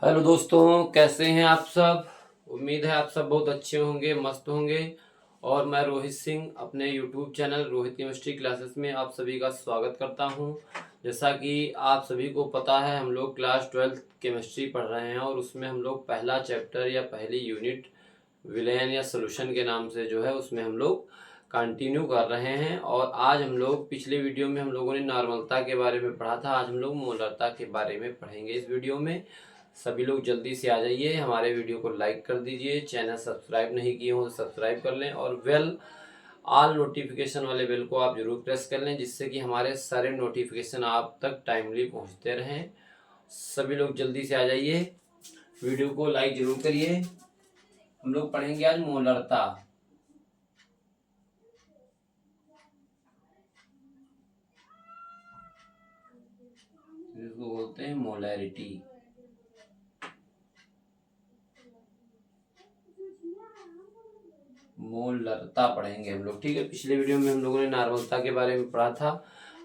Hello दोस्तों, कैसे हैं आप सब। उम्मीद है आप सब बहुत अच्छे होंगे, मस्त होंगे। और मैं रोहित सिंह अपने YouTube channel Rohit chemistry classes में आप सभी का स्वागत करता हूं। जैसा कि आप सभी को पता है, हम लोग क्लास 12th केमिस्ट्री पढ़ रहे हैं और उसमें हम लोग पहला चैप्टर या पहली यूनिट विलेन या सोल्यूशन के नाम से जो है उसमें हम लोग कंटिन्यू कर रहे हैं। और आज हम लोग पिछले वीडियो में हम लोगों ने नॉर्मलता के बारे में पढ़ा था, आज हम लोग मोलरता के बारे में पढ़ेंगे इस वीडियो में। सभी लोग जल्दी से आ जाइए, हमारे वीडियो को लाइक कर दीजिए, चैनल सब्सक्राइब नहीं किए हो तो सब्सक्राइब कर लें और बेल ऑल नोटिफिकेशन वाले बेल को आप जरूर प्रेस कर लें, जिससे कि हमारे सारे नोटिफिकेशन आप तक टाइमली पहुंचते रहें। सभी लोग जल्दी से आ जाइए, वीडियो को लाइक जरूर करिए। हम लोग पढ़ेंगे आज मोलरता। इसको बोलते हैं मोलैरिटी। मोलरता पढ़ेंगे हम लोग, ठीक है। पिछले वीडियो में हम लोगों ने नॉर्मलता के बारे में पढ़ा था।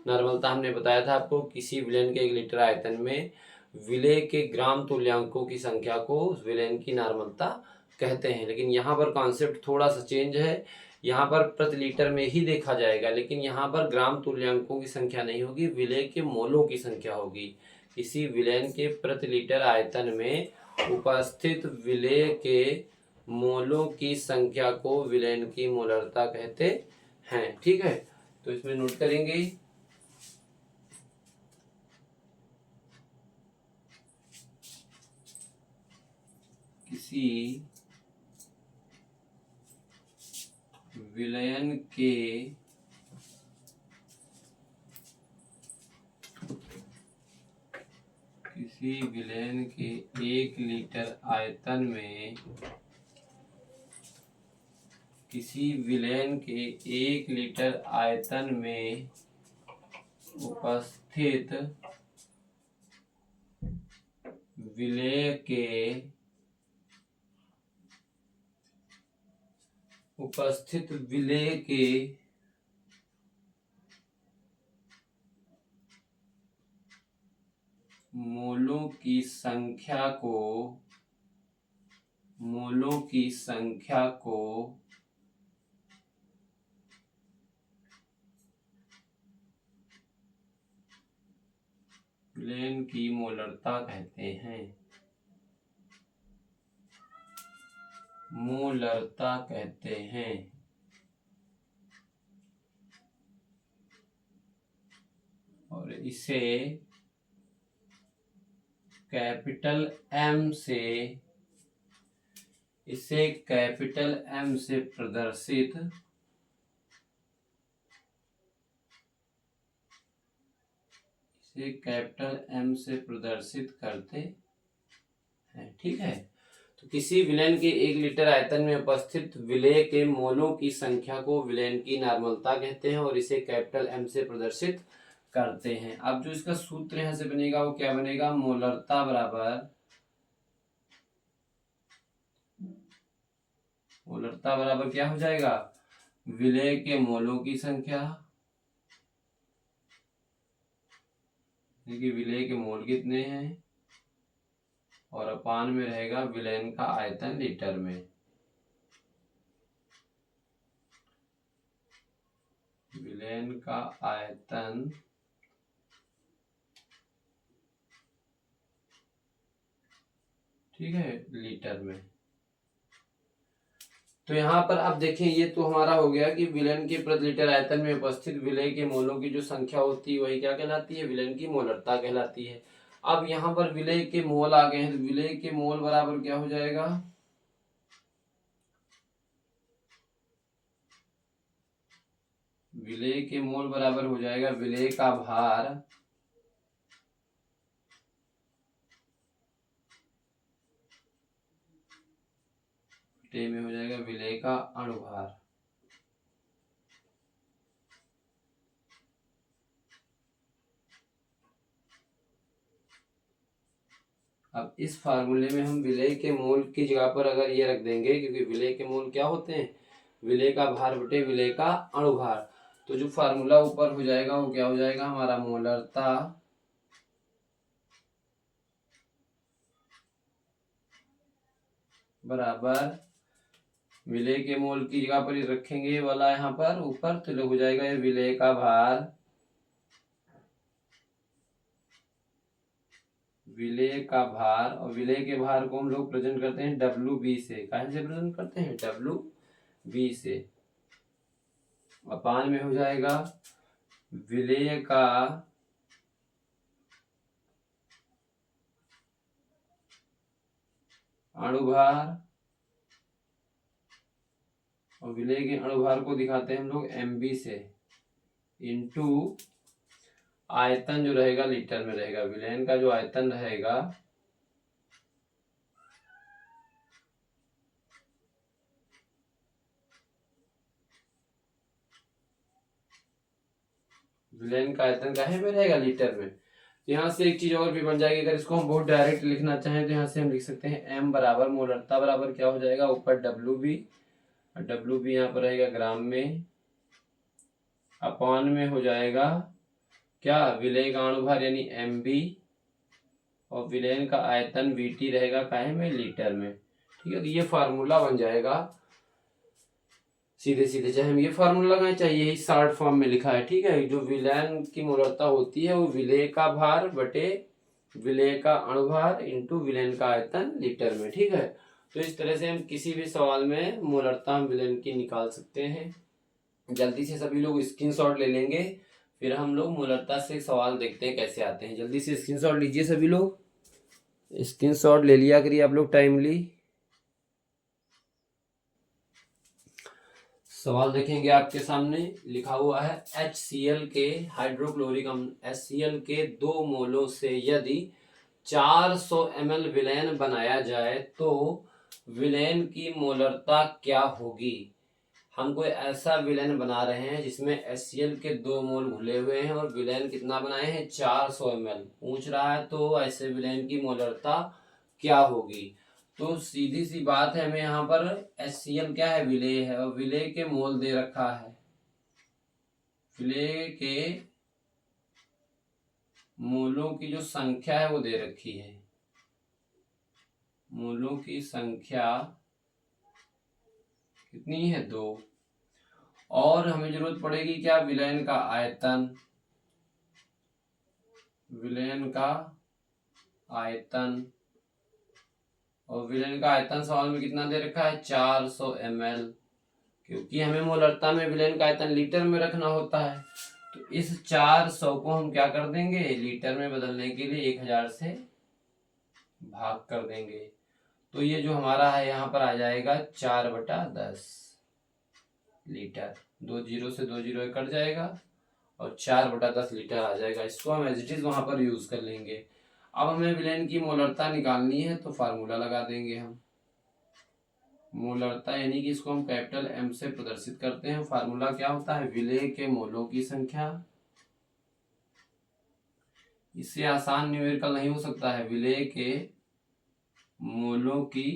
नॉर्मलता हमने बताया था आपको, किसी विलेन के 1 लीटर आयतन में विलेय के ग्राम तुल्यांकों की संख्या को उस विलेन की नॉर्मलता कहते हैं। लेकिन यहाँ पर कॉन्सेप्ट थोड़ा सा चेंज है, यहाँ पर प्रति लीटर में ही देखा जाएगा, लेकिन यहाँ पर ग्राम तुल्यांकों की संख्या नहीं होगी, विलेय के मोलों की संख्या होगी। किसी विलेन के प्रति लीटर आयतन में उपस्थित विलेय के मोलों की संख्या को विलेन की मोलरता कहते हैं, ठीक है। तो इसमें नोट करेंगे किसी विलयन के किसी विलयन के 1 लीटर आयतन में किसी विलयन के 1 लीटर आयतन में उपस्थित विलेय के मोलों की संख्या को विलेन की मोलरता कहते हैं। मोलरता कहते हैं। और इसे कैपिटल एम से प्रदर्शित करते हैं, ठीक है। तो किसी विलेन के 1 लीटर आयतन में उपस्थित विलेय के मोलों की संख्या को विलेन की नॉर्मलता कहते हैं और इसे कैपिटल एम से प्रदर्शित करते हैं। अब जो इसका सूत्र यहां से बनेगा वो क्या बनेगा, मोलरता बराबर क्या हो जाएगा, विलेय के मोलों की संख्या, देखिए विलेय के मोल कितने हैं, और अपान में रहेगा विलेन का आयतन लीटर में। विलेन का आयतन ठीक है लीटर में। तो यहाँ पर अब देखें, ये तो हमारा हो गया कि विलेन के प्रति लीटर आयतन में उपस्थित विलेय के मोलों की जो संख्या होती है वही क्या कहलाती है, विलेन की मोलरता कहलाती है। अब यहाँ पर विलेय के मोल आ गए हैं, तो विलेय के मोल बराबर क्या हो जाएगा, विलेय के मोल बराबर हो जाएगा विलेय का भार में हो जाएगा विलेय का अणुभार। अब इस फार्मूले में हम विलेय के मोल की जगह पर अगर ये रख देंगे, क्योंकि विलेय के मोल क्या होते हैं, विलेय का भार बटे विलेय का अणुभार, तो जो फार्मूला ऊपर हो जाएगा वो क्या हो जाएगा हमारा, मोलरता बराबर विलेय के मोल की जगह पर ही रखेंगे ये वाला यहाँ पर ऊपर, तो हो जाएगा ये विलेय का भार, विलेय का भार। और विलेय के भार को हम लोग प्रेजेंट करते हैं WB से। कहाँ से प्रेजेंट करते हैं? WB से। अपान में हो जाएगा विलेय का अणुभार, और विलेय के अणुभार को दिखाते हैं हम लोग MB से, इंटू आयतन जो रहेगा लीटर में रहेगा। विलयन का जो आयतन रहेगा विलयन का आयतन काहे में रहेगा? लीटर में। यहाँ से एक चीज और भी बन जाएगी, अगर इसको हम बहुत डायरेक्ट लिखना चाहें तो यहाँ से हम लिख सकते हैं M बराबर मोलरता बराबर क्या हो जाएगा? ऊपर WB, और WB यहाँ पर रहेगा ग्राम में, अपान में हो जाएगा क्या? विलेय का अणुभार यानी MB, और विलयन का आयतन VT रहेगा काहे में? लीटर में। ठीक है, तो ये फार्मूला बन जाएगा सीधे सीधे, चाहे हम ये फार्मूला लगाएं चाहे यही शॉर्ट फॉर्म में लिखा है। ठीक है, जो विलयन की मोलरता होती है वो विलेय का भार बटे विलेय का अणुभार इंटू विलयन का आयतन लीटर में। ठीक है, तो इस तरह से हम किसी भी सवाल में मोलरता विलयन की निकाल सकते हैं। जल्दी से सभी लोग स्क्रीनशॉट ले लेंगे, फिर हम लोग मोलरता से सवाल देखते हैं कैसे आते हैं। जल्दी से स्क्रीनशॉट लीजिए सभी लोग, स्क्रीनशॉट ले लिया करिए आप लोग टाइमली। सवाल देखेंगे आपके सामने लिखा हुआ है HCl के हाइड्रोक्लोरिक अम्ल HCl के 2 मोलों से यदि 400 ml विलयन बनाया जाए तो विलयन की मोलरता क्या होगी। हम कोई ऐसा विलयन बना रहे हैं जिसमें HCl के 2 मोल घुले हुए हैं और विलयन कितना बनाए हैं? 400 ml पूछ रहा है, तो ऐसे विलयन की मोलरता क्या होगी। तो सीधी सी बात है, हमें यहाँ पर HCl क्या है? विलेय है, और विलेय के मोल दे रखा है, विलेय के मोलों की जो संख्या है वो दे रखी है, मोलों की संख्या कितनी है? 2। और हमें जरूरत पड़ेगी क्या? विलयन का आयतन, विलयन का आयतन, और विलयन का आयतन सवाल में कितना दे रखा है? 400 ml, क्योंकि हमें मोलरता में विलयन का आयतन लीटर में रखना होता है। तो इस 400 को हम क्या कर देंगे? लीटर में बदलने के लिए 1000 से भाग कर देंगे, तो ये जो हमारा है यहाँ पर आ जाएगा 4/10 लीटर। 2 जीरो से 2 जीरो कट जाएगा और 4/10 लीटर आ जाएगा। इसको हम एज इट इज वहां पर यूज कर लेंगे। अब हमें विलयन की मोलरता निकालनी है, तो फार्मूला लगा देंगे हम। मोलरता यानी कि इसको हम कैपिटल M से प्रदर्शित करते हैं। फार्मूला क्या होता है? विलेय के मोलों की संख्या, इससे आसान न्यूमेरिकल नहीं हो सकता है। विलेय के मोलों की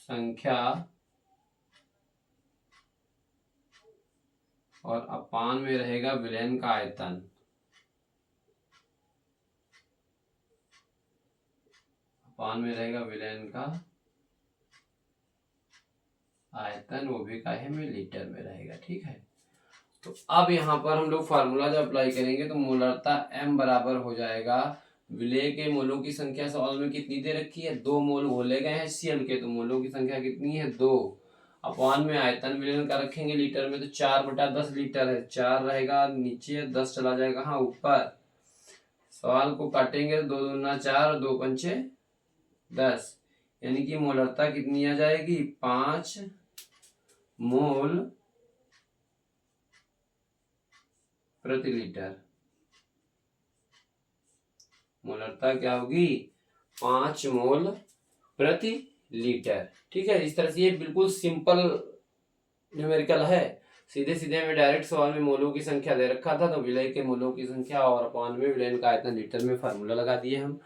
संख्या और अपान में रहेगा विलयन का आयतन, अपान में रहेगा विलयन का आयतन, वो भी काहे में? लीटर में रहेगा। ठीक है, तो अब यहाँ पर हम लोग फार्मूला जब अप्लाई करेंगे तो मोलरता M बराबर हो जाएगा, विलेय के मोलों की संख्या सवाल में कितनी दे रखी है? 2 मोल घोले गए हैं HCl के, तो मोलों की संख्या कितनी है? 2। अपान में आयतन विलयन का रखेंगे लीटर में, तो 4/10 लीटर है। 4 रहेगा नीचे, 10 चला जाएगा हाँ ऊपर। सवाल को काटेंगे तो 2 दूना 4 और 2 पंचे 10, यानी कि मोलरता कितनी आ जाएगी? 5 मोल प्रति लीटर। मोलरता क्या होगी? 5 मोल प्रति लीटर। ठीक है, इस तरह से ये बिल्कुल सिंपल न्यूमेरिकल है। सीधे सीधे हमें डायरेक्ट सवाल में मोलों की संख्या दे रखा था, तो विलय के मोलों की संख्या और अपान में विलयन का आयतन लीटर में फार्मूला लगा दिए हम,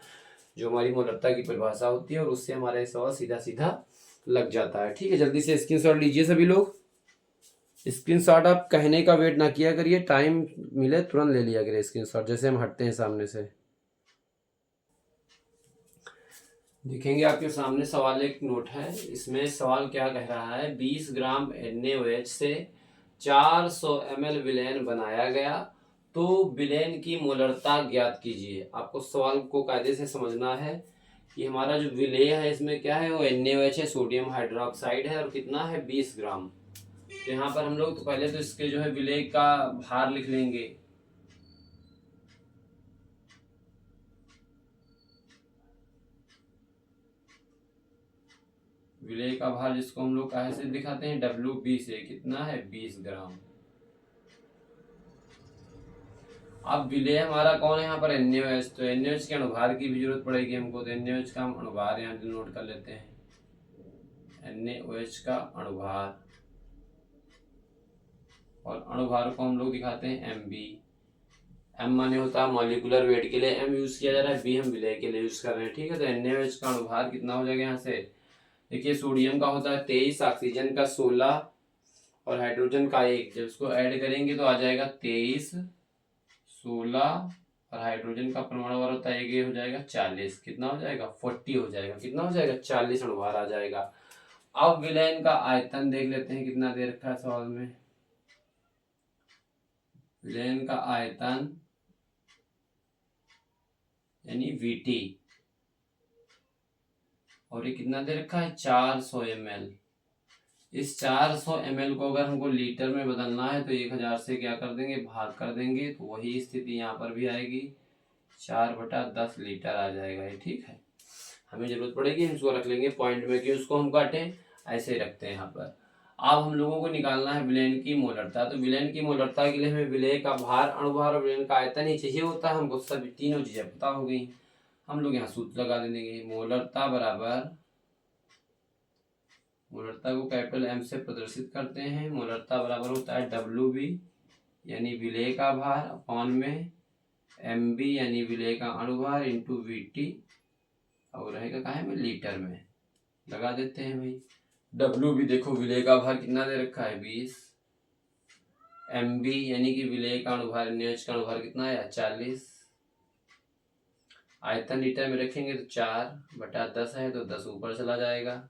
जो हमारी मोलरता की परिभाषा होती है, और उससे हमारा ये सवाल सीधा सीधा लग जाता है। ठीक है, जल्दी से स्क्रीनशॉट लीजिए सभी लोग। स्क्रीनशॉट आप कहने का वेट ना किया करिए, टाइम मिले तुरंत ले लिया करिए स्क्रीनशॉट, जैसे हम हटते हैं सामने से। देखेंगे आपके सामने सवाल एक नोट है। इसमें सवाल क्या कह रहा है, 20 ग्राम NaOH से 400 ml विलेन बनाया गया, तो विलेन की मोलरता ज्ञात कीजिए। आपको सवाल को कायदे से समझना है कि हमारा जो विलेय है इसमें क्या है, वो NaOH है, सोडियम हाइड्रोक्साइड है, और कितना है 20 ग्राम। तो यहाँ पर हम लोग तो पहले तो इसके जो है विलेय का भार लिख लेंगे। विलेय का भार जिसको हम लोग काहे से दिखाते हैं, WB से, कितना है 20 ग्राम। अब विलेय हमारा कौन है यहाँ पर, NaOH, तो NaOH के अणुभार की भी जरूरत पड़ेगी हमको, तो NaOH का हम अणुभार यहाँ नोट कर लेते हैं। NaOH का अणुभार, और अणुभार को हम लोग दिखाते हैं MB। M माने होता है मॉलिक्यूलर वेट के लिए M यूज किया जा रहा है, B हम विलेय के लिए यूज कर रहे हैं, ठीक है। तो NaOH का अणुभार कितना हो जाएगा यहाँ से, देखिए सोडियम का होता है 23, ऑक्सीजन का 16 और हाइड्रोजन का 1। जब इसको ऐड करेंगे तो आ जाएगा 23, 16 और हाइड्रोजन का परमाणु भार होता है, ये हो जाएगा 40। कितना हो जाएगा, 40 हो जाएगा। कितना हो जाएगा, 40 अणुभार आ जाएगा। अब विलयन का आयतन देख लेते हैं कितना दे रखा है सवाल में। विलयन का आयतन यानी VT, और ये कितना दे रखा है, 400 ml। इस 400 ml को अगर हमको लीटर में बदलना है तो 1000 से क्या कर देंगे, भाग कर देंगे, तो वही स्थिति यहाँ पर भी आएगी, 4/10 लीटर आ जाएगा ये, ठीक है। हमें जरूरत पड़ेगी हम इसको रख लेंगे पॉइंट में कि उसको हम काटें, ऐसे रखते हैं यहाँ पर। अब हम लोगों को निकालना है विलेन की मोलरता। तो विलेन की मोलरता के लिए हमें विलेय का भार, अणुभार और विलेन का आयतन ही चाहिए होता है। हमको सभी तीनों चीजें पता हो गई। हम लोग यहाँ सूत्र लगा देंगे, मोलरता बराबर, मोलरता को कैपिटल M से प्रदर्शित करते हैं। मोलरता बराबर होता है WB यानी विलेय का भार अपॉन में MB यानी विलेय का अणुभार इंटू VT, और रहेगा कहाँ में, लीटर में। लगा देते हैं भाई। WB देखो विलेय का भार कितना दे रखा है, 20। MB यानी कि विलेय का अणुभार, NaOH का अणुभार कितना है, 40। आयतन लीटर में रखेंगे तो 4/10 है, तो 10 ऊपर चला जाएगा,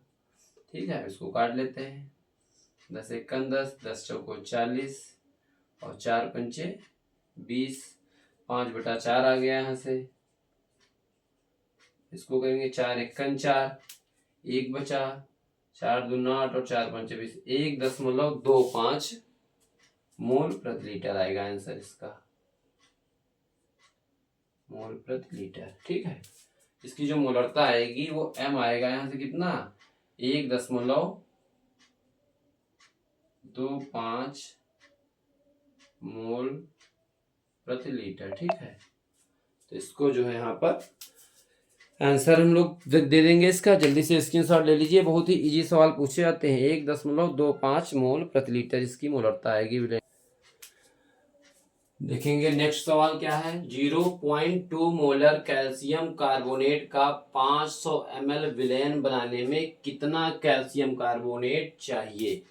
ठीक है। इसको काट लेते हैं, 10 एकम 10, 10 चौको 40 और 4 पंचे 20, 5/4 आ गया यहाँ से। इसको करेंगे 4 एकम 4, 1 बचा, 4 दूना 8 और 4 पंचे 20, 1.25 मोल प्रति लीटर आएगा आंसर इसका, मोल प्रति लीटर, ठीक है। इसकी जो मोलरता आएगी वो M आएगा यहाँ से कितना, 1.25 मोल प्रति लीटर, ठीक है। तो इसको जो है यहाँ पर आंसर हम लोग दे देंगे इसका। जल्दी से स्क्रीनशॉट ले लीजिए, बहुत ही इजी सवाल पूछे जाते हैं। 1.25 मोल प्रति लीटर इसकी मोलरता आएगी। देखेंगे नेक्स्ट सवाल क्या है, 0.2 मोलर कैल्शियम कार्बोनेट का 500 ml विलेन बनाने में कितना कैल्शियम कार्बोनेट चाहिए,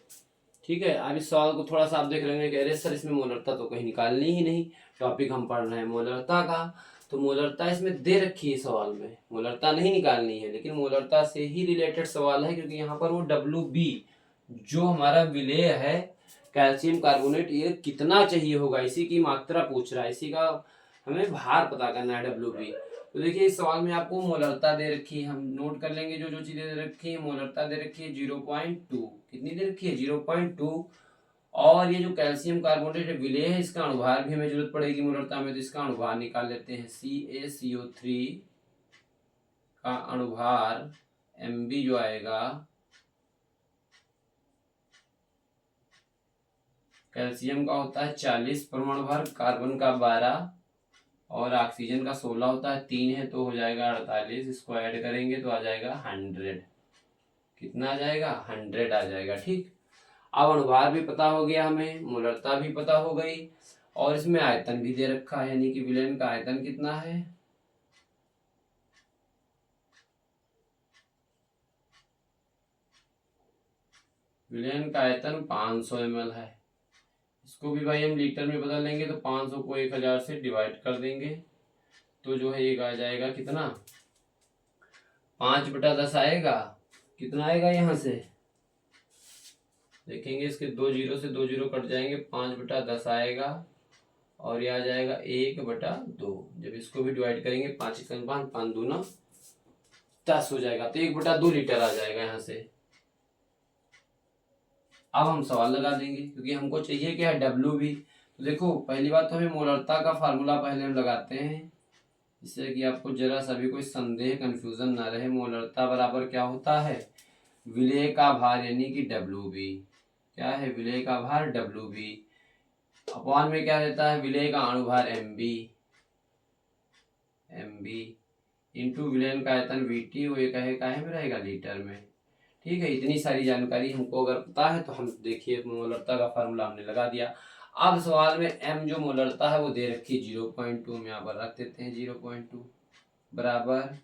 ठीक है। अब इस सवाल को थोड़ा सा आप देख रहे हैं, सर इसमें मोलरता तो कहीं निकालनी ही नहीं, टॉपिक हम पढ़ रहे हैं मोलरता का। तो मोलरता इसमें दे रखी है सवाल में, मोलरता नहीं निकालनी है, लेकिन मोलरता से ही रिलेटेड सवाल है, क्योंकि यहाँ पर वो WB जो हमारा विलेय है कैल्शियम कार्बोनेट, ये कितना चाहिए होगा, इसी की मात्रा पूछ रहा है, इसी का हमें भार पता करना है WB। तो देखिए इस सवाल में आपको मोलरता दे रखी है, हम नोट कर लेंगे जो जो चीजें दे रखी है। मोलरता दे रखी है 0.2, कितनी दे रखी है, 0.2। और ये जो कैल्शियम कार्बोनेट विलेय है इसका अणुभार भी हमें जरूरत पड़ेगी मोलरता में, तो इसका अणुभार निकाल लेते हैं। CaCO3 का अणुभार MB जो आएगा, कैल्शियम का होता है 40 परमाणु भार, कार्बन का 12 और ऑक्सीजन का 16 होता है, 3 है तो हो जाएगा 48। इसको ऐड करेंगे तो आ जाएगा 100। कितना आ जाएगा, 100 आ जाएगा, ठीक। अब अणुभार भी पता हो गया हमें, मोलरता भी पता हो गई, और इसमें आयतन भी दे रखा है, यानी कि विलेन का आयतन कितना है, विलेन का आयतन 500 ml है। इसको भी भाई हम लीटर में बदल लेंगे, तो 500 को 1000 से डिवाइड कर देंगे, तो जो है एक आ जाएगा कितना, 5/10 आएगा, कितना आएगा यहाँ से देखेंगे, इसके 2 जीरो से 2 जीरो कट जाएंगे, 5/10 आएगा और यह आ जाएगा 1/2। जब इसको भी डिवाइड करेंगे 5 1 5, 5 दूना 10 हो जाएगा, तो 1/2 लीटर आ जाएगा यहाँ से। अब हम सवाल लगा देंगे क्योंकि हमको चाहिए क्या है, डब्ल्यू भी। तो देखो पहली बात तो हमें मोलरता का फार्मूला पहले हम लगाते हैं, जिससे कि आपको जरा सा भी कोई संदेह कंफ्यूजन ना रहे। मोलरता बराबर क्या होता है, विलेय का भार यानी कि डब्ल्यू बी। क्या है, विलेय का भार डब्ल्यू बी अपॉन में क्या देता है, विलेय का अणुभार एम बी इंटू विलयन का आयतन वीटी, वो ये कहे काहे में रहेगा, लीटर में। ठीक है, इतनी सारी जानकारी हमको अगर पता है तो हम देखिए मोलरता का फार्मूला हमने लगा दिया। अब सवाल में एम जो मोलरता है वो दे रखी 0.2, हम यहाँ पर रख देते हैं 0.2 बराबर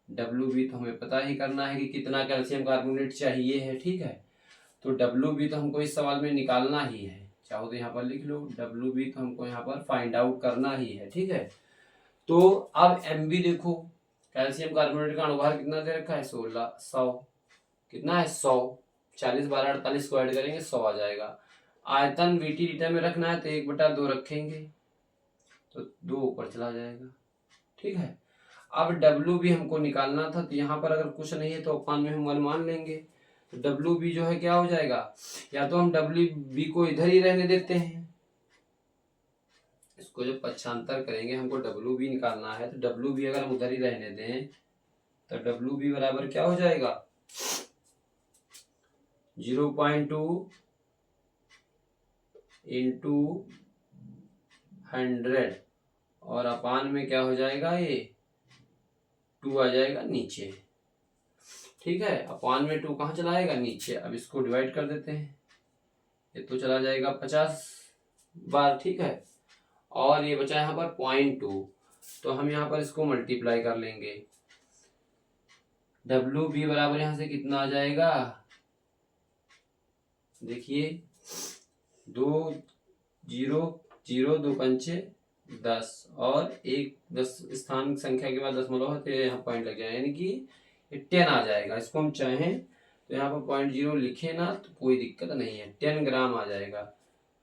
डब्ल्यू बी। तो हमें पता ही करना है कि कितना कैल्शियम कार्बोनेट चाहिए है। ठीक है, तो डब्ल्यू बी तो हमको इस सवाल में निकालना ही है, चाहो तो यहाँ पर लिख लो डब्ल्यू बी तो हमको यहाँ पर फाइंड आउट करना ही है। ठीक है, तो अब एम बी देखो, कैल्शियम कार्बोनेट का अणुभार कितना दे रखा है, 100 कितना है 100, 40 12 48 को ऐड करेंगे 100 आ जाएगा। आयतन वीटी लीटर में रखना है तो 1/2 रखेंगे तो 2 ऊपर चला जाएगा। ठीक है, अब डब्ल्यू बी हमको निकालना था, तो यहाँ पर अगर कुछ नहीं है तो अपन में हम 1 मान लेंगे। तो डब्ल्यू बी जो है क्या हो जाएगा, या तो हम डब्ल्यू बी को इधर ही रहने देते हैं, इसको जब पक्षांतर करेंगे हमको डब्ल्यू बी निकालना है, तो डब्ल्यू बी अगर हम उधर ही रहने दें तो डब्ल्यू बी बराबर क्या हो जाएगा 0.2 इंटू 100 और अपान में क्या हो जाएगा, ये 2 आ जाएगा नीचे। ठीक है, अपान में 2 कहाँ चला आएगा, नीचे। अब इसको डिवाइड कर देते हैं, ये तो चला जाएगा 50 बार। ठीक है, और ये बचा यहाँ पर 0.2, तो हम यहाँ पर इसको मल्टीप्लाई कर लेंगे। डब्ल्यू बी बराबर यहाँ से कितना आ जाएगा, देखिए 2 0 0 2 पंचे 10 और 1 10 स्थान संख्या के बाद दशमलव है तो यहाँ पॉइंट लग जाएगा, यानी कि 10 आ जाएगा। इसको हम चाहें तो यहाँ पर 0.0 लिखे ना तो कोई दिक्कत नहीं है, 10 ग्राम आ जाएगा।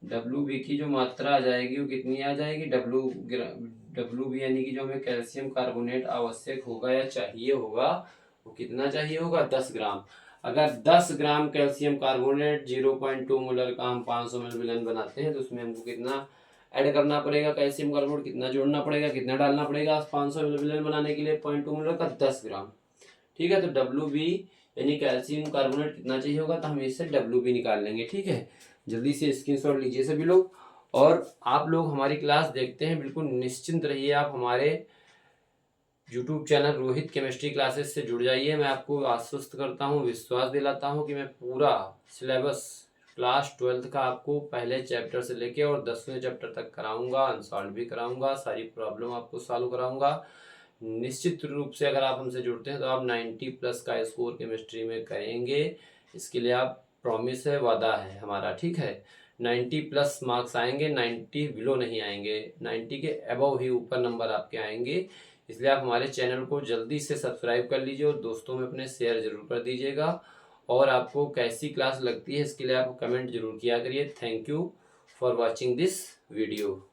डब्ल्यू बी की जो मात्रा आ जाएगी वो कितनी आ जाएगी, डब्ल्यू बी यानी कि जो हमें कैल्शियम कार्बोनेट आवश्यक होगा या चाहिए होगा वो कितना चाहिए होगा, 10 ग्राम। अगर 10 ग्राम कैल्शियम कार्बोनेट 0.2 मोलर का हम 500 ml विलयन बनाते हैं तो उसमें हमको कितना ऐड करना पड़ेगा, कैल्शियम कार्बोनेट कितना जोड़ना पड़ेगा, कितना डालना पड़ेगा 500 ml विलयन बनाने के लिए, 0.2 मोलर का 10 ग्राम। ठीक है, तो डब्ल्यू बी यानी कैल्शियम कार्बोनेट कितना चाहिए होगा, तो हम इससे डब्ल्यू बी निकाल लेंगे। ठीक है, जल्दी से स्क्रीनशॉट लीजिए सभी लोग, और आप लोग हमारी क्लास देखते हैं बिल्कुल निश्चिंत रहिए, आप हमारे YouTube channel Rohit chemistry classes से जुड़ जाइए। मैं आपको आश्वस्त करता हूँ, विश्वास दिलाता हूँ कि मैं पूरा सिलेबस क्लास 12th का आपको पहले चैप्टर से लेके और 10वें चैप्टर तक कराऊंगा, अनसॉल्व भी कराऊंगा, सारी प्रॉब्लम आपको सॉल्व कराऊंगा। निश्चित रूप से अगर आप हमसे जुड़ते हैं तो आप 90+ का स्कोर केमिस्ट्री में करेंगे, इसके लिए आप प्रॉमिस है, वादा है हमारा। ठीक है, 90+ मार्क्स आएंगे, 90 बिलो नहीं आएंगे, 90 के अबव ही ऊपर नंबर आपके आएंगे। इसलिए आप हमारे चैनल को जल्दी से सब्सक्राइब कर लीजिए और दोस्तों में अपने शेयर जरूर कर दीजिएगा। और आपको कैसी क्लास लगती है इसके लिए आप कमेंट जरूर किया करिए। Thank you for watching this video.